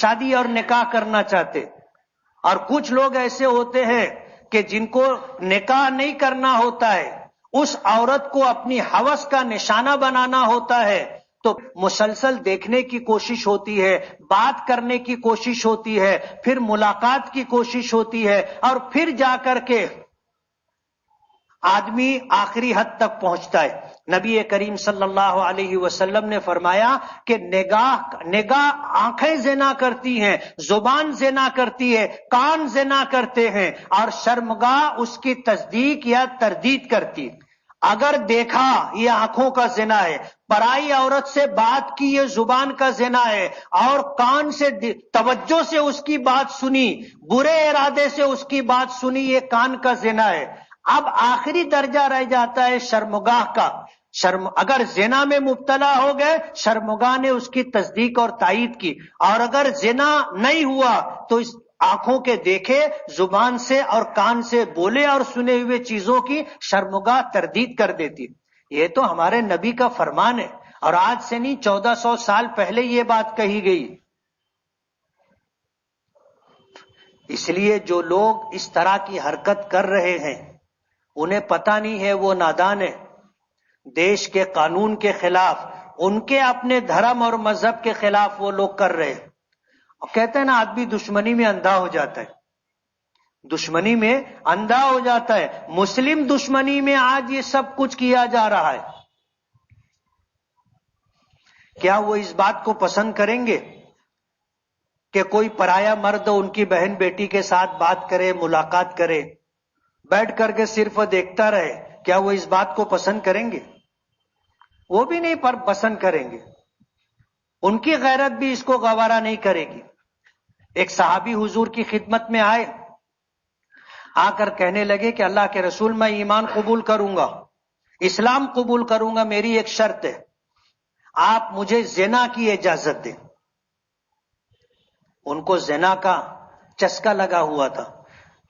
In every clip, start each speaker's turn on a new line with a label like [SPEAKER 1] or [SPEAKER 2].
[SPEAKER 1] شادی اور نکاح کرنا چاہتے، اور کچھ لوگ ایسے ہوتے ہیں کہ جن کو نکاح نہیں کرنا ہوتا ہے، اس عورت کو اپنی ہوس کا نشانہ بنانا ہوتا ہے، تو مسلسل دیکھنے کی کوشش ہوتی ہے، بات کرنے کی کوشش ہوتی ہے، پھر ملاقات کی کوشش ہوتی ہے، اور پھر جا کر کے آدمی آخری حد تک پہنچتا ہے۔ نبی کریم صلی اللہ علیہ وسلم نے فرمایا کہ نگاہ آنکھیں زنا کرتی ہیں، زبان زنا کرتی ہے، کان زنا کرتے ہیں، اور شرمگاہ اس کی تصدیق یا تردید کرتی۔ اگر دیکھا یہ آنکھوں کا زنا ہے، پرائی عورت سے بات کی یہ زبان کا زنا ہے، اور کان سے توجہ سے اس کی بات سنی، برے ارادے سے اس کی بات سنی، یہ کان کا زنا ہے۔ اب آخری درجہ رہ جاتا ہے شرمگاہ کا۔ اگر زنا میں مبتلا ہو گئے، شرمگاہ نے اس کی تصدیق اور تائید کی، اور اگر زنا نہیں ہوا تو اس آنکھوں کے دیکھے، زبان سے اور کان سے بولے اور سنے ہوئے چیزوں کی شرمگاہ تردید کر دیتی۔ یہ تو ہمارے نبی کا فرمان ہے، اور آج سے نہیں 1400 سال پہلے یہ بات کہی گئی۔ اس لیے جو لوگ اس طرح کی حرکت کر رہے ہیں انہیں پتہ نہیں ہے، وہ نادان ہے۔ دیش کے قانون کے خلاف، ان کے اپنے دھرم اور مذہب کے خلاف وہ لوگ کر رہے ہیں۔ اور کہتے ہیں نا آدمی دشمنی میں اندھا ہو جاتا ہے، دشمنی میں اندھا ہو جاتا ہے۔ مسلم دشمنی میں آج یہ سب کچھ کیا جا رہا ہے۔ کیا وہ اس بات کو پسند کریں گے کہ کوئی پرایا مرد ان کی بہن بیٹی کے ساتھ بات کرے، ملاقات کرے، بیٹھ کر کے صرف دیکھتا رہے؟ کیا وہ اس بات کو پسند کریں گے؟ وہ بھی نہیں پسند کریں گے، ان کی غیرت بھی اس کو گوارا نہیں کرے گی۔ ایک صحابی حضور کی خدمت میں آئے، آ کر کہنے لگے کہ اللہ کے رسول، میں ایمان قبول کروں گا، اسلام قبول کروں گا، میری ایک شرط ہے، آپ مجھے زنا کی اجازت دیں۔ ان کو زنا کا چسکا لگا ہوا تھا،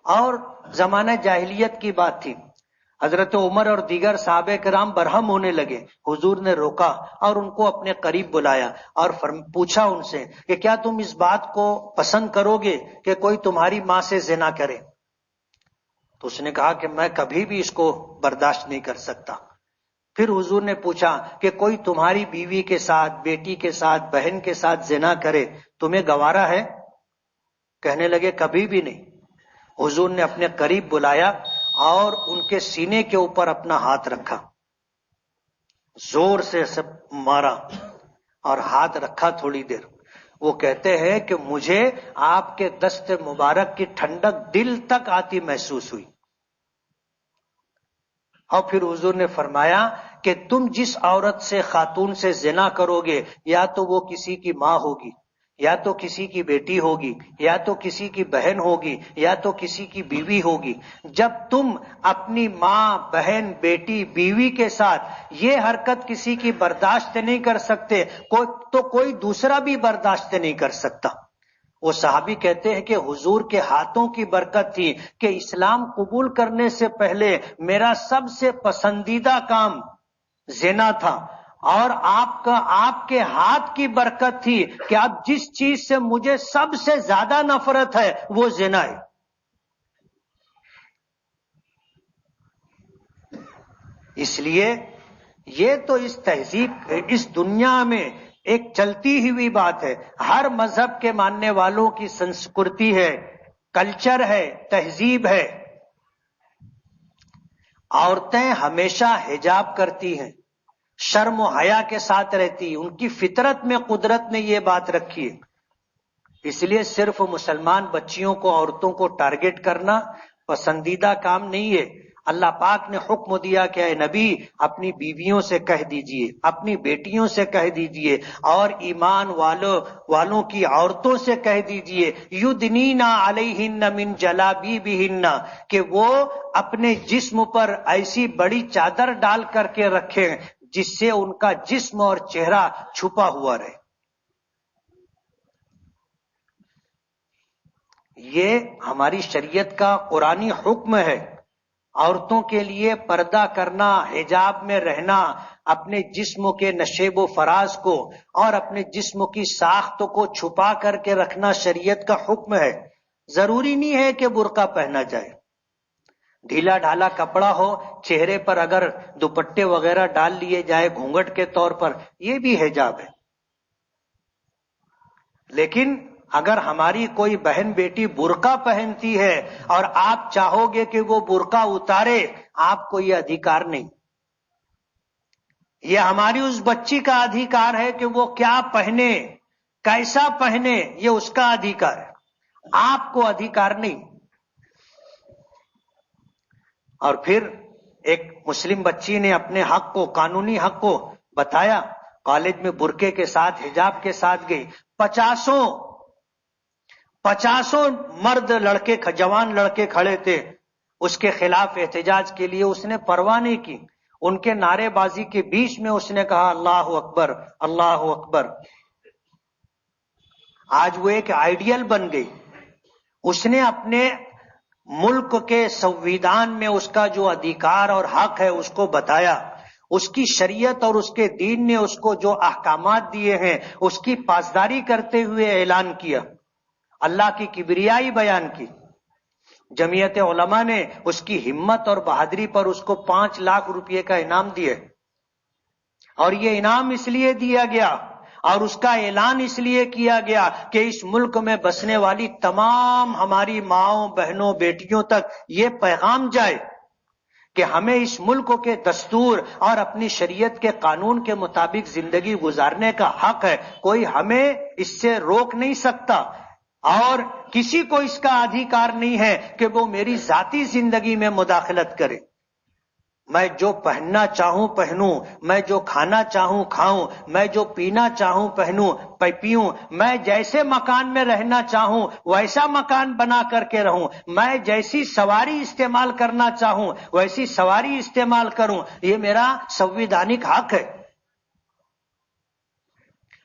[SPEAKER 1] اور زمانہ جاہلیت کی بات تھی۔ حضرت عمر اور دیگر صحابہ کرام برہم ہونے لگے، حضور نے روکا اور ان کو اپنے قریب بلایا اور پوچھا ان سے کہ کیا تم اس بات کو پسند کرو گے کہ کوئی تمہاری ماں سے زنا کرے؟ تو اس نے کہا کہ میں کبھی بھی اس کو برداشت نہیں کر سکتا۔ پھر حضور نے پوچھا کہ کوئی تمہاری بیوی کے ساتھ، بیٹی کے ساتھ، بہن کے ساتھ زنا کرے، تمہیں گوارا ہے؟ کہنے لگے کبھی بھی نہیں۔ حضور نے اپنے قریب بلایا اور ان کے سینے کے اوپر اپنا ہاتھ رکھا، زور سے سب مارا اور ہاتھ رکھا تھوڑی دیر۔ وہ کہتے ہیں کہ مجھے آپ کے دست مبارک کی ٹھنڈک دل تک آتی محسوس ہوئی۔ اور پھر حضور نے فرمایا کہ تم جس عورت سے، خاتون سے زنا کرو گے، یا تو وہ کسی کی ماں ہوگی، یا تو کسی کی بیٹی ہوگی، یا تو کسی کی بہن ہوگی، یا تو کسی کی بیوی ہوگی۔ جب تم اپنی ماں، بہن، بیٹی، بیوی کے ساتھ یہ حرکت کسی کی برداشت نہیں کر سکتے تو کوئی دوسرا بھی برداشت نہیں کر سکتا۔ وہ صحابی کہتے ہیں کہ حضور کے ہاتھوں کی برکت تھی کہ اسلام قبول کرنے سے پہلے میرا سب سے پسندیدہ کام زنا تھا، اور آپ کے ہاتھ کی برکت تھی کہ اب جس چیز سے مجھے سب سے زیادہ نفرت ہے وہ زنا ہے۔ اس لیے یہ تو اس تہذیب، اس دنیا میں ایک چلتی ہوئی بات ہے، ہر مذہب کے ماننے والوں کی سنسکرتی ہے، کلچر ہے، تہذیب ہے۔ عورتیں ہمیشہ حجاب کرتی ہیں، شرم و حیا کے ساتھ رہتی، ان کی فطرت میں قدرت نے یہ بات رکھی ہے۔ اس لیے صرف مسلمان بچیوں کو، عورتوں کو ٹارگٹ کرنا پسندیدہ کام نہیں ہے۔ اللہ پاک نے حکم دیا کہ اے نبی اپنی بیویوں سے کہہ دیجئے، اپنی بیٹیوں سے کہہ دیجئے، اور ایمان والوں کی عورتوں سے کہہ دیجئے یدنین علیہن من جلابیبہن، کہ وہ اپنے جسم پر ایسی بڑی چادر ڈال کر کے رکھیں جس سے ان کا جسم اور چہرہ چھپا ہوا رہے۔ یہ ہماری شریعت کا قرآنی حکم ہے، عورتوں کے لیے پردہ کرنا، حجاب میں رہنا، اپنے جسم کے نشیب و فراز کو اور اپنے جسم کی ساخت کو چھپا کر کے رکھنا شریعت کا حکم ہے۔ ضروری نہیں ہے کہ برقع پہنا جائے، ڈھیلا ڈھالا کپڑا ہو، چہرے پر اگر دوپٹے وغیرہ ڈال لیے جائے گھونگھٹ کے طور پر، یہ بھی حجاب ہے۔ لیکن اگر ہماری کوئی بہن بیٹی برقع پہنتی ہے اور آپ چاہو گے کہ وہ برقع اتارے، آپ کو یہ ادھیکار نہیں۔ یہ ہماری اس بچی کا ادھیکار ہے کہ وہ کیا پہنے، کیسا پہنے، یہ اس کا ادھیکار ہے، آپ کو ادھیکار نہیں۔ اور پھر ایک مسلم بچی نے اپنے حق کو، قانونی حق کو بتایا، کالج میں برقعے کے ساتھ، حجاب کے ساتھ گئی، پچاسوں مرد لڑکے، جوان لڑکے کھڑے تھے اس کے خلاف احتجاج کے لیے، اس نے پرواہ نہیں کی۔ ان کے نعرے بازی کے بیچ میں اس نے کہا اللہ اکبر، اللہ اکبر۔ آج وہ ایک آئیڈیل بن گئی۔ اس نے اپنے ملک کے سنویدھان میں اس کا جو ادھیکار اور حق ہے اس کو بتایا، اس کی شریعت اور اس کے دین نے اس کو جو احکامات دیے ہیں اس کی پاسداری کرتے ہوئے اعلان کیا، اللہ کی کبریائی بیان کی۔ جمعیت علماء نے اس کی ہمت اور بہادری پر اس کو 5 لاکھ روپے کا انعام دیے، اور یہ انعام اس لیے دیا گیا اور اس کا اعلان اس لیے کیا گیا کہ اس ملک میں بسنے والی تمام ہماری ماؤں، بہنوں، بیٹیوں تک یہ پیغام جائے کہ ہمیں اس ملک کے دستور اور اپنی شریعت کے قانون کے مطابق زندگی گزارنے کا حق ہے، کوئی ہمیں اس سے روک نہیں سکتا، اور کسی کو اس کا ادھیکار نہیں ہے کہ وہ میری ذاتی زندگی میں مداخلت کرے۔ میں جو پہننا چاہوں پہنوں، میں جو کھانا چاہوں کھاؤں، میں جو پینا چاہوں پیوں، میں جیسے مکان میں رہنا چاہوں ویسا مکان بنا کر کے رہوں، میں جیسی سواری استعمال کرنا چاہوں ویسی سواری استعمال کروں، یہ میرا سنویدھانک حق ہے۔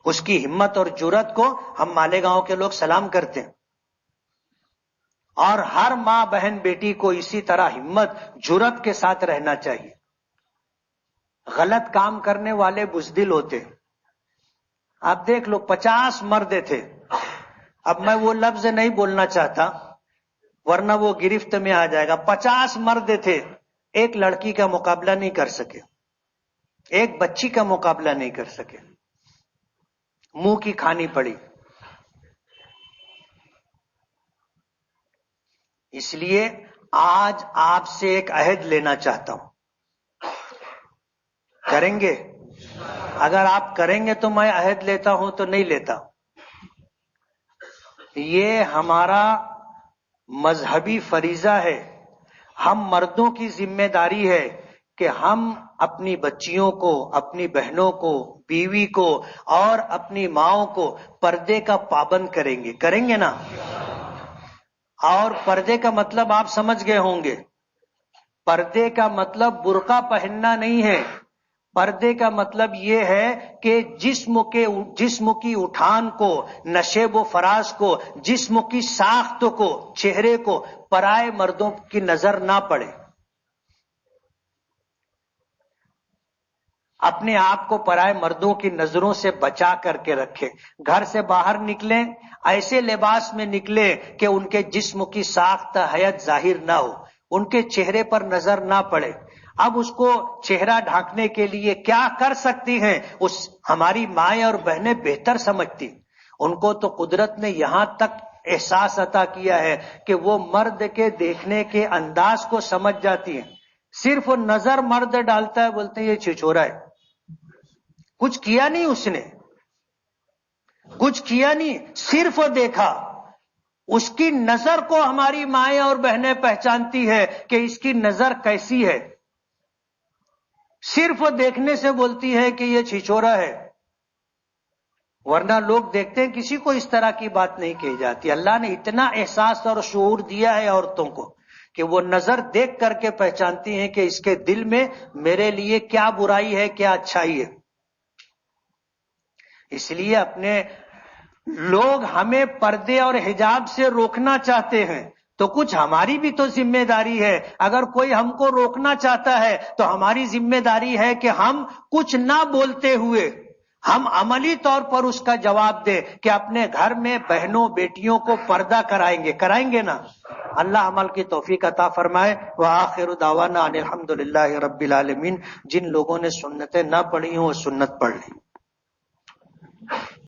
[SPEAKER 1] اس کی ہمت اور جرأت کو ہم مالیگاؤں کے لوگ سلام کرتے ہیں، اور ہر ماں بہن بیٹی کو اسی طرح ہمت جرأت کے ساتھ رہنا چاہیے۔ غلط کام کرنے والے بزدل ہوتے ہیں۔ آپ دیکھ لو، 50 مرد تھے، اب میں وہ لفظ نہیں بولنا چاہتا ورنہ وہ گرفت میں آ جائے گا۔ 50 مرد تھے، ایک لڑکی کا مقابلہ نہیں کر سکے، ایک بچی کا مقابلہ نہیں کر سکے، منہ کی کھانی پڑی۔ اس لیے آج آپ سے ایک عہد لینا چاہتا ہوں، کریں گے؟ اگر آپ کریں گے تو میں عہد لیتا ہوں تو نہیں لیتا۔ یہ ہمارا مذہبی فریضہ ہے، ہم مردوں کی ذمہ داری ہے کہ ہم اپنی بچیوں کو، اپنی بہنوں کو، بیوی کو اور اپنی ماؤں کو پردے کا پابند کریں گے نا؟ اور پردے کا مطلب آپ سمجھ گئے ہوں گے، پردے کا مطلب برقع پہننا نہیں ہے، پردے کا مطلب یہ ہے کہ جسم کی اٹھان کو، نشیب و فراز کو، جسم کی ساخت کو، چہرے کو پرائے مردوں کی نظر نہ پڑے۔ اپنے آپ کو پرائے مردوں کی نظروں سے بچا کر کے رکھے، گھر سے باہر نکلیں ایسے لباس میں نکلے کہ ان کے جسم کی ساخت حیت ظاہر نہ ہو، ان کے چہرے پر نظر نہ پڑے۔ اب اس کو چہرہ ڈھانکنے کے لیے کیا کر سکتی ہیں، ہماری مائیں اور بہنیں بہتر سمجھتی۔ ان کو تو قدرت نے یہاں تک احساس عطا کیا ہے کہ وہ مرد کے دیکھنے کے انداز کو سمجھ جاتی ہیں۔ صرف نظر مرد ڈالتا ہے، بولتے ہیں یہ چھچورا ہے، کچھ کیا نہیں، اس نے کچھ کیا نہیں، صرف دیکھا۔ اس کی نظر کو ہماری مائیں اور بہنیں پہچانتی ہے کہ اس کی نظر کیسی ہے، صرف دیکھنے سے بولتی ہے کہ یہ چھچورا ہے، ورنہ لوگ دیکھتے ہیں کسی کو اس طرح کی بات نہیں کہی جاتی۔ اللہ نے اتنا احساس اور شعور دیا ہے عورتوں کو کہ وہ نظر دیکھ کر کے پہچانتی ہیں کہ اس کے دل میں میرے لیے کیا برائی ہے، کیا اچھائی ہے۔ اس لیے اپنے لوگ ہمیں پردے اور حجاب سے روکنا چاہتے ہیں تو کچھ ہماری بھی تو ذمہ داری ہے. اگر کوئی ہم کو روکنا چاہتا ہے تو ہماری ذمہ داری ہے کہ ہم کچھ نہ بولتے ہوئے ہم عملی طور پر اس کا جواب دیں کہ اپنے گھر میں بہنوں بیٹیوں کو پردہ کرائیں گے نا. اللہ عمل کی توفیق عطا فرمائے. وآخر دعوانا ان الحمدللہ رب العالمین. جن لوگوں نے سنتیں نہ پڑھی ہوں وہ سنت پڑھ لیں.